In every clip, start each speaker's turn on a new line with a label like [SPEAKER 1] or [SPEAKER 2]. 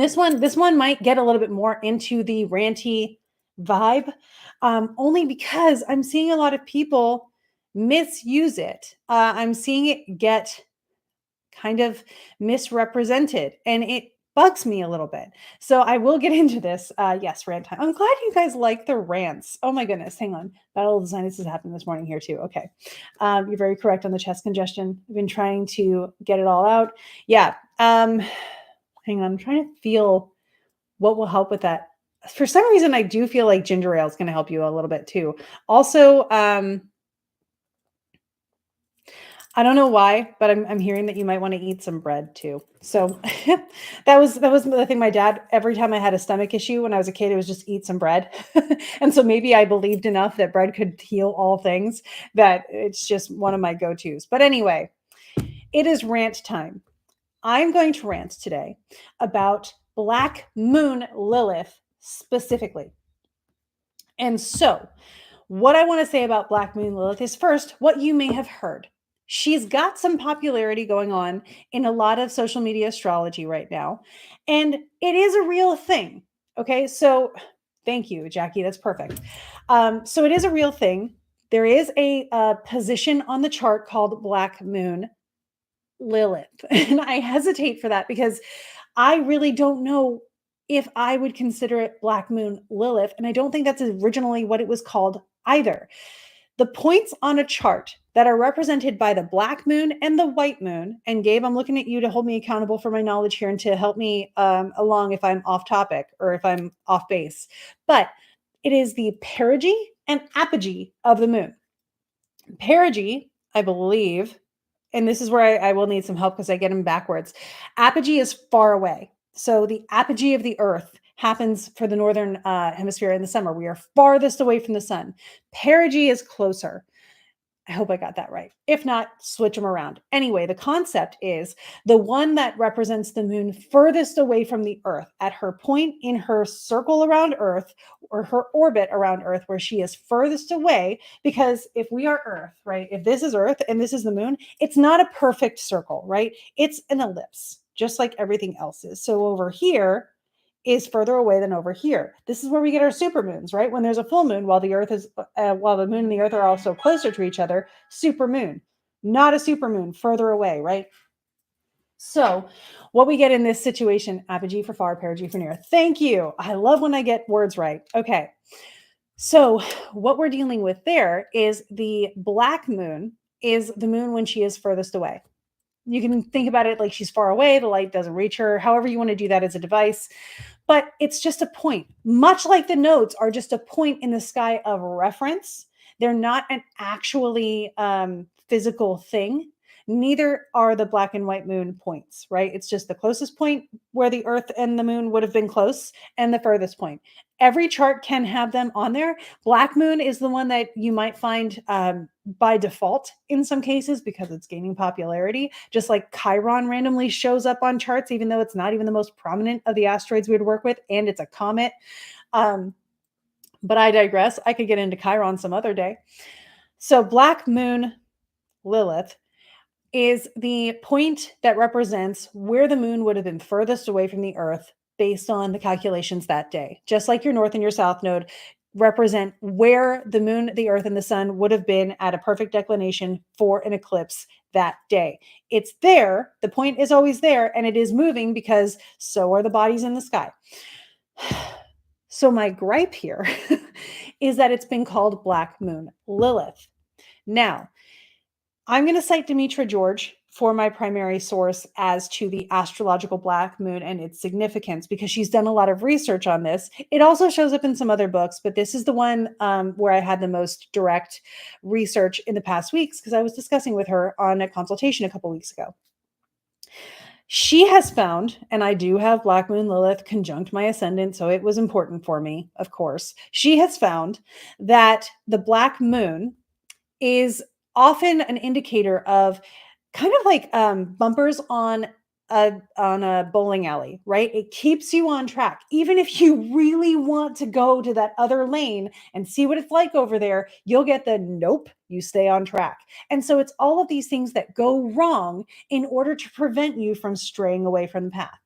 [SPEAKER 1] This one might get a little bit more into the ranty vibe, only because I'm seeing a lot of people misuse it. I'm seeing it get kind of misrepresented, and it bugs me a little bit. So I will get into this. Yes, rant time. I'm glad you guys like the rants. Oh my goodness, hang on. Battle of the Sinuses happened this morning here too. Okay, you're very correct on the chest congestion. I've been trying to get it all out. Yeah. Hang on. I'm trying to feel what will help with that. For some reason, I do feel like ginger ale is going to help you a little bit too. Also, I don't know why, but I'm hearing that you might want to eat some bread too. So that was the thing. My dad, every time I had a stomach issue when I was a kid, it was just eat some bread. And so maybe I believed enough that bread could heal all things that it's just one of my go-tos. But anyway, it is rant time. I'm going to rant today about Black Moon Lilith specifically. And so, what I want to say about Black Moon Lilith is first, what you may have heard. She's got some popularity going on in a lot of social media astrology right now, and it is a real thing. Okay, so thank you, Jackie. That's perfect. So it is a real thing. There is a position on the chart called Black Moon Lilith. And I hesitate for that because I really don't know if I would consider it Black Moon Lilith. And I don't think that's originally what it was called either. The points on a chart that are represented by the black moon and the white moon, and Gabe, I'm looking at you to hold me accountable for my knowledge here and to help me along if I'm off topic or if I'm off base. But it is the perigee and apogee of the moon. Perigee, I believe, and this is where I will need some help because I get them backwards. Apogee is far away. So the apogee of the Earth happens for the northern hemisphere in the summer. We are farthest away from the sun. Perigee is closer. I hope I got that right. If not, switch them around. Anyway, the concept is the one that represents the moon furthest away from the Earth at her point in her circle around Earth or her orbit around Earth, where she is furthest away. Because if we are Earth, right, if this is Earth and this is the moon, it's not a perfect circle, right? It's an ellipse, just like everything else is. So over here is further away than over here. This is where we get our supermoons, right? When there's a full moon, while the Earth is, while the moon and the Earth are also closer to each other, supermoon, not a supermoon, further away, right? So, what we get in this situation, apogee for far, perigee for near. Thank you. I love when I get words right. Okay. So, what we're dealing with there is the black moon is the moon when she is furthest away. You can think about it like she's far away, the light doesn't reach her, however you want to do that as a device. But it's just a point, much like the nodes are just a point in the sky of reference. They're not an actually physical thing. Neither are the black and white moon points, right? It's just the closest point where the Earth and the moon would have been close and the furthest point. Every chart can have them on there. Black moon is the one that you might find by default in some cases because it's gaining popularity. Just like Chiron randomly shows up on charts, even though it's not even the most prominent of the asteroids we would work with, and it's a comet. But I digress. I could get into Chiron some other day. So Black Moon Lilith is the point that represents where the moon would have been furthest away from the Earth based on the calculations that day. Just like your north and your south node represent where the moon, the Earth, and the sun would have been at a perfect declination for an eclipse that day. It's there. The point is always there, and it is moving because so are the bodies in the sky. So my gripe here is that it's been called Black Moon Lilith. Now, I'm going to cite Demetra George for my primary source as to the astrological black moon and its significance because she's done a lot of research on this. It also shows up in some other books, but this is the one where I had the most direct research in the past weeks because I was discussing with her on a consultation a couple weeks ago. She has found, and I do have Black Moon Lilith conjunct my ascendant, so it was important for me, of course. She has found that the Black Moon is often an indicator of kind of like bumpers on a bowling alley, right? It keeps you on track. Even if you really want to go to that other lane and see what it's like over there, you'll get the nope, you stay on track. And so it's all of these things that go wrong in order to prevent you from straying away from the path.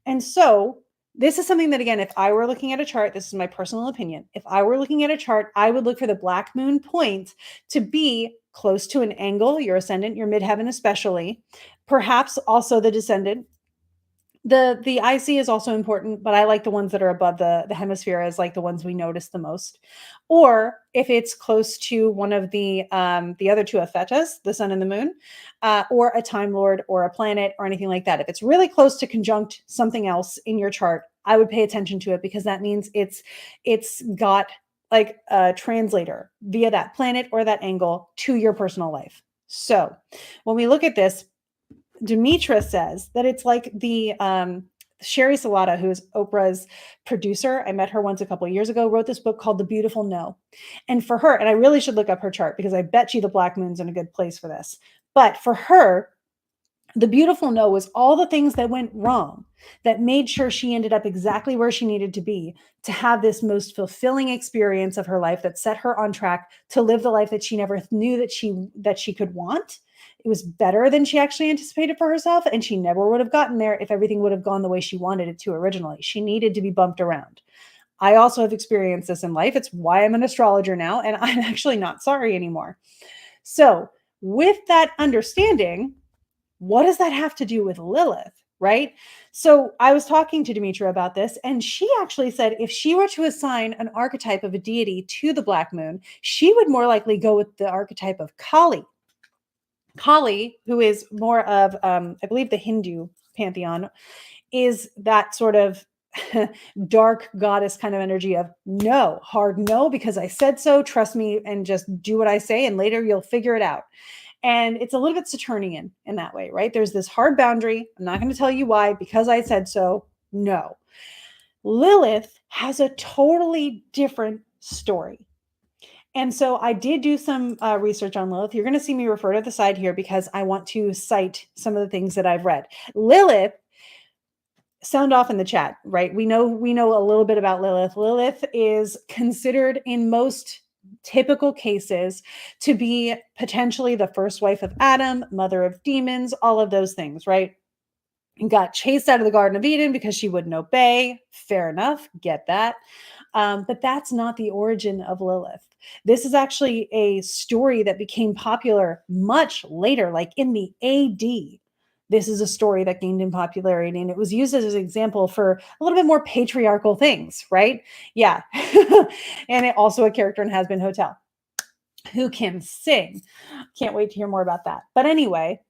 [SPEAKER 1] And so this is something that, again, if I were looking at a chart, this is my personal opinion. If I were looking at a chart, I would look for the black moon point to be close to an angle, your ascendant, your midheaven, especially, perhaps also the descendant. The IC is also important, but I like the ones that are above the hemisphere as like the ones we notice the most. Or if it's close to one of the other two aphetas, the sun and the moon, or a time lord or a planet or anything like that. If it's really close to conjunct something else in your chart, I would pay attention to it, because that means it's got like a translator via that planet or that angle to your personal life. So when we look at this, Demetra says that it's like the Sherry Salata, who is Oprah's producer. I met her once a couple of years ago, wrote this book called The Beautiful No. And for her, and I really should look up her chart, because I bet you the black moon's in a good place for this. But for her, the beautiful no was all the things that went wrong that made sure she ended up exactly where she needed to be to have this most fulfilling experience of her life that set her on track to live the life that she never knew that she could want. It was better than she actually anticipated for herself, and she never would have gotten there if everything would have gone the way she wanted it to originally. She needed to be bumped around. I also have experienced this in life. It's why I'm an astrologer now, and I'm actually not sorry anymore. So, with that understanding, what does that have to do with Lilith? Right? So I was talking to Demetra about this, and she actually said if she were to assign an archetype of a deity to the black moon, she would more likely go with the archetype of Kali. Kali, who is more of, I believe, the Hindu pantheon, is that sort of dark goddess kind of energy of no, hard no, because I said so, trust me, and just do what I say, and later you'll figure it out. And it's a little bit Saturnian in that way, right? There's this hard boundary. I'm not going to tell you why, because I said so. No. Lilith has a totally different story. And so I did do some research on Lilith. You're going to see me refer to the side here because I want to cite some of the things that I've read. Lilith, sound off in the chat, right? We know a little bit about Lilith. Lilith is considered in most typical cases to be potentially the first wife of Adam, mother of demons, all of those things, right? And got chased out of the Garden of Eden because she wouldn't obey. Fair enough, get that. But that's not the origin of Lilith. This is actually a story that became popular much later, like in the AD. This is a story that gained in popularity, and it was used as an example for a little bit more patriarchal things, right? Yeah. And it also a character in Has Been Hotel who can sing. Can't wait to hear more about that. But anyway,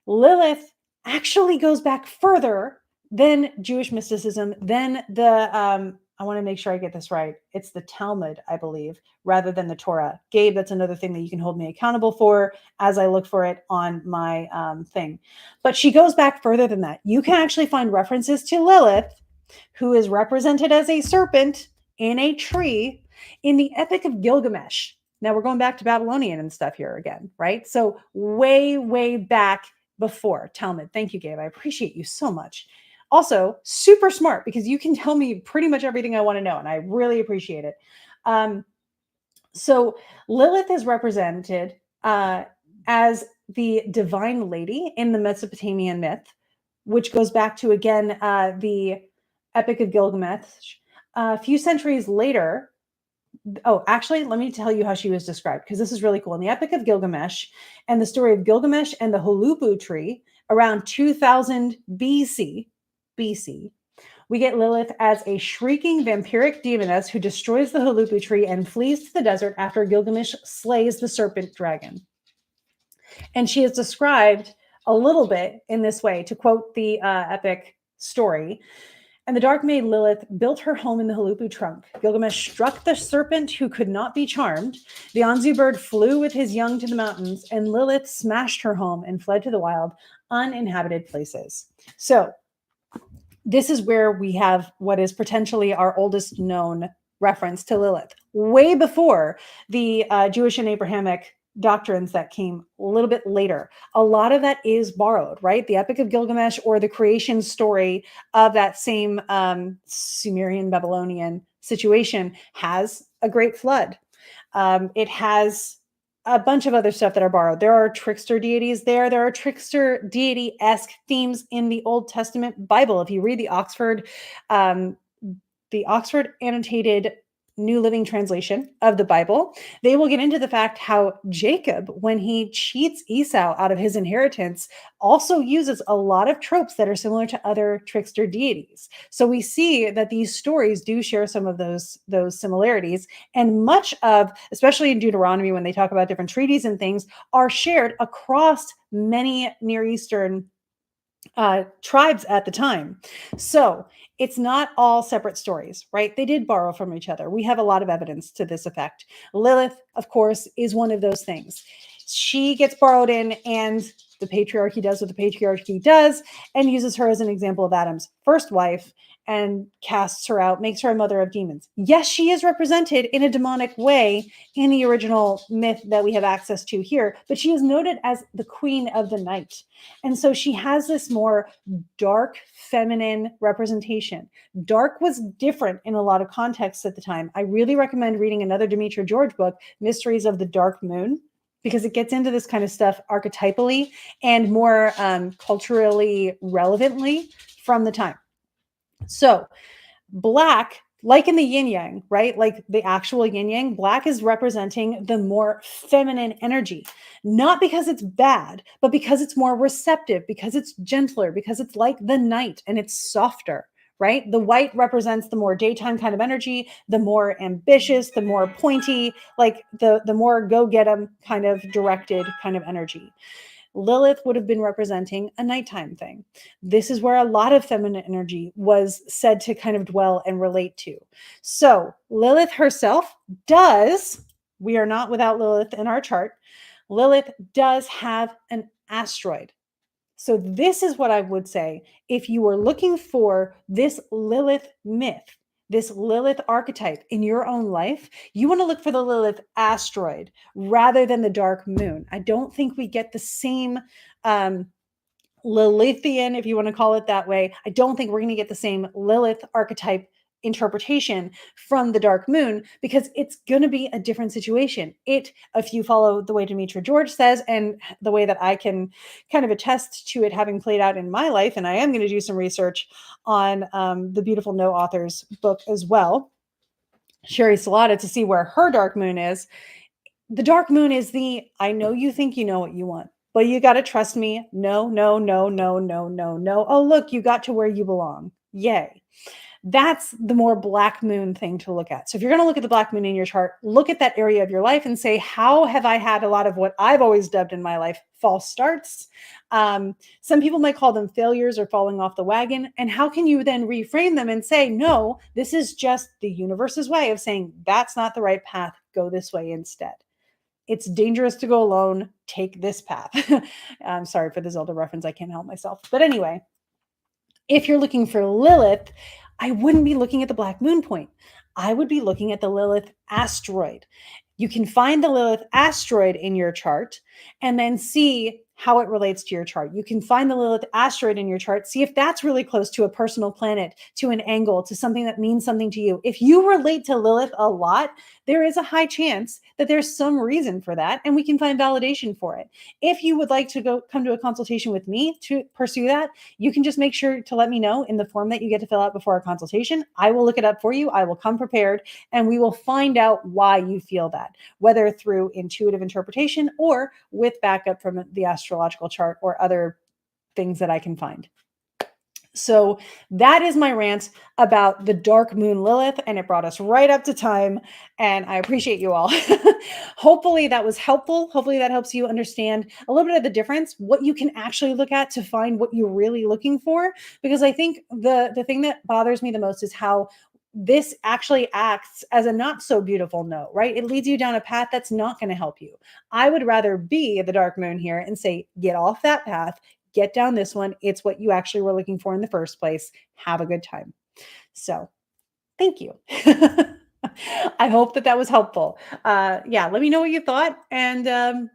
[SPEAKER 1] Lilith actually goes back further than Jewish mysticism, than the I want to make sure I get this right. It's the Talmud, I believe, rather than the Torah. Gabe, that's another thing that you can hold me accountable for as I look for it on my thing. But she goes back further than that. You can actually find references to Lilith, who is represented as a serpent in a tree in the Epic of Gilgamesh. Now we're going back to Babylonian and stuff here again, right? So way, way back before Talmud. Thank you, Gabe. I appreciate you so much. Also, super smart, because you can tell me pretty much everything I want to know, and I really appreciate it. So Lilith is represented as the divine lady in the Mesopotamian myth, which goes back to, again, the Epic of Gilgamesh. A few centuries later, actually, let me tell you how she was described, because this is really cool. In the Epic of Gilgamesh and the story of Gilgamesh and the Hulupu tree, around 2000 BC, we get Lilith as a shrieking vampiric demoness who destroys the Hulupu tree and flees to the desert after Gilgamesh slays the serpent dragon. And she is described a little bit in this way, to quote the epic story. And the dark maid Lilith built her home in the Hulupu trunk. Gilgamesh struck the serpent who could not be charmed. The Anzu bird flew with his young to the mountains, and Lilith smashed her home and fled to the wild, uninhabited places. So this is where we have what is potentially our oldest known reference to Lilith, way before the Jewish and Abrahamic doctrines that came a little bit later. A lot of that is borrowed, right? The Epic of Gilgamesh, or the creation story of that same Sumerian Babylonian situation, has a great flood. It has a bunch of other stuff that are borrowed. There are trickster deities there. There are trickster deity-esque themes in the Old Testament Bible. If you read um, the Oxford Annotated New Living Translation of the Bible, they will get into the fact how Jacob, when he cheats Esau out of his inheritance, also uses a lot of tropes that are similar to other trickster deities. So we see that these stories do share some of those similarities, and much of, especially in Deuteronomy, when they talk about different treaties and things, are shared across many Near Eastern tribes at the time. So it's not all separate stories, right? They did borrow from each other. We have a lot of evidence to this effect. Lilith, of course, is one of those things. She gets borrowed in, and the patriarchy does what the patriarchy does and uses her as an example of Adam's first wife and casts her out, makes her a mother of demons. Yes, she is represented in a demonic way in the original myth that we have access to here, but she is noted as the queen of the night. And so she has this more dark feminine representation. Dark was different in a lot of contexts at the time. I really recommend reading another Demetra George book, Mysteries of the Dark Moon, because it gets into this kind of stuff archetypally and more culturally relevantly from the time. So black, like in the yin yang, right? Like the actual yin yang, black is representing the more feminine energy, not because it's bad, but because it's more receptive, because it's gentler, because it's like the night and it's softer, right? The white represents the more daytime kind of energy, the more ambitious, the more pointy, like the more go get 'em kind of directed kind of energy. Lilith would have been representing a nighttime thing. This is where a lot of feminine energy was said to kind of dwell and relate to. So Lilith herself does, we are not without Lilith in our chart. Lilith does have an asteroid. So this is what I would say if you were looking for this Lilith myth, this Lilith archetype in your own life, you want to look for the Lilith asteroid rather than the dark moon. I don't think we get the same Lilithian, if you want to call it that way. I don't think we're going to get the same Lilith archetype interpretation from the dark moon because it's going to be a different situation. If you follow the way Demetra George says, and the way that I can kind of attest to it having played out in my life, and I am going to do some research on the Beautiful No Authors book as well, Sherry Salata, to see where her dark moon is. The dark moon is I know you think you know what you want, but you got to trust me. No, no, no, no, no, no, no. Oh, look, you got to where you belong. Yay. That's the more black moon thing to look at. So if you're going to look at the black moon in your chart, look at that area of your life and say, how have I had a lot of what I've always dubbed in my life false starts? Some people might call them failures or falling off the wagon. And how can you then reframe them and say, no, this is just the universe's way of saying that's not the right path. Go this way instead. It's dangerous to go alone. Take this path. I'm sorry for the Zelda reference. I can't help myself. But anyway, if you're looking for Lilith, I wouldn't be looking at the black moon point. I would be looking at the Lilith asteroid. You can find the Lilith asteroid in your chart and then see how it relates to your chart. You can find the Lilith asteroid in your chart, see if that's really close to a personal planet, to an angle, to something that means something to you. If you relate to Lilith a lot, there is a high chance that there's some reason for that, and we can find validation for it. If you would like to come to a consultation with me to pursue that, you can just make sure to let me know in the form that you get to fill out before a consultation. I will look it up for you. I will come prepared, and we will find out why you feel that, whether through intuitive interpretation or with backup from the astrological chart or other things that I can find. So that is my rant about the dark moon Lilith, and it brought us right up to time, and I appreciate you all. Hopefully that was helpful. Hopefully that helps you understand a little bit of the difference, what you can actually look at to find what you're really looking for, because I think the thing that bothers me the most is how this actually acts as a not so beautiful note, right? It leads you down a path that's not going to help you. I would rather be the dark moon here and say, get off that path, get down this one. It's what you actually were looking for in the first place. Have a good time. So thank you. I hope that was helpful. Yeah, let me know what you thought. And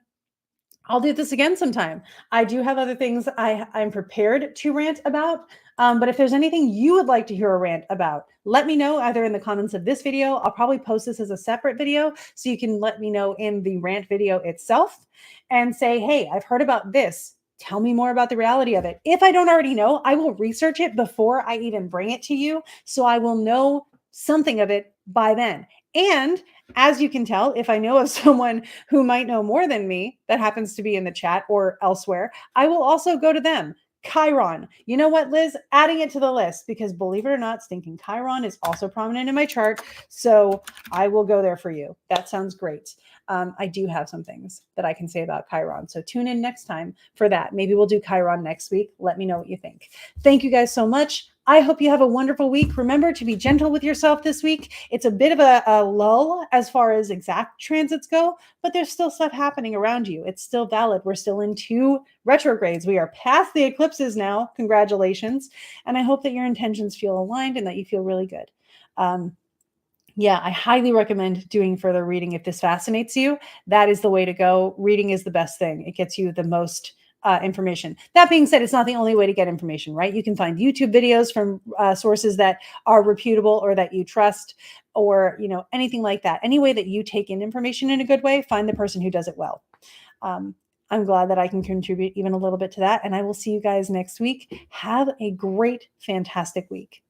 [SPEAKER 1] I'll do this again sometime. I do have other things I'm prepared to rant about. But if there's anything you would like to hear a rant about, let me know either in the comments of this video. I'll probably post this as a separate video so you can let me know in the rant video itself and say, hey, I've heard about this. Tell me more about the reality of it. If I don't already know, I will research it before I even bring it to you. So I will know something of it by then. And as you can tell, if I know of someone who might know more than me that happens to be in the chat or elsewhere, I will also go to them. Chiron. You know what, Liz? Adding it to the list because believe it or not, stinking Chiron is also prominent in my chart. So I will go there for you. That sounds great. I do have some things that I can say about Chiron. So tune in next time for that. Maybe we'll do Chiron next week. Let me know what you think. Thank you guys so much. I hope you have a wonderful week. Remember to be gentle with yourself this week. It's a bit of a lull as far as exact transits go, but there's still stuff happening around you. It's still valid. We're still in 2 retrogrades. We are past the eclipses now. Congratulations. And I hope that your intentions feel aligned and that you feel really good. Yeah, I highly recommend doing further reading if this fascinates you. That is the way to go. Reading is the best thing. It gets you the most information. That being said, it's not the only way to get information, right? You can find YouTube videos from sources that are reputable or that you trust, or anything like that. Any way that you take in information in a good way, find the person who does it well. I'm glad that I can contribute even a little bit to that, and I will see you guys next week. Have a great, fantastic week.